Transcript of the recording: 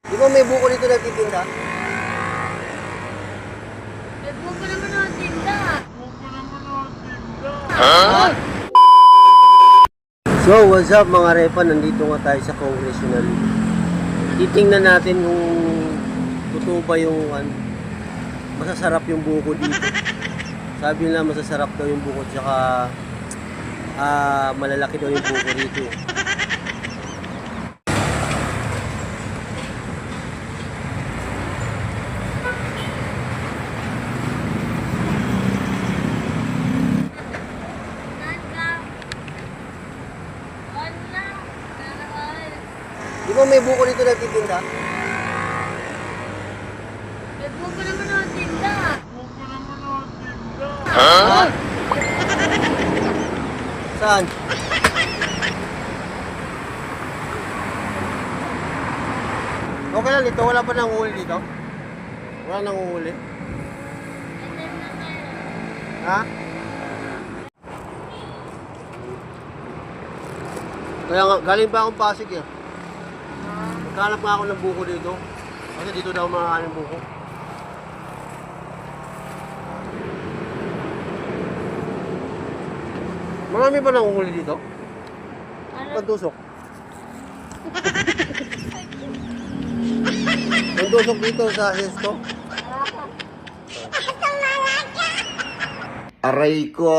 Di ba may buko dito nagtitinda? May buko naman ang tinda. Huh? So, what's up mga repa? Nandito nga tayo sa Congressional. Titingnan natin kung totoo ba yung masasarap yung buko dito. Sabi nila masasarap daw yung buko, tsaka malalaki daw yung buko dito. Di ba may buko dito nagtitinda? May buko naman ang tinda. Huh? Saan? Okay lang dito, wala pa nanguhuli dito? Wala nanguhuli? Ha? Kaya nga, galing pa akong Pasig eh. Naghanap nga ako ng buko dito. Kasi dito daw makakain ng buko. Marami ba nanguhuli dito? Pantusok. Pantusok dito sa hesto. Aray ko!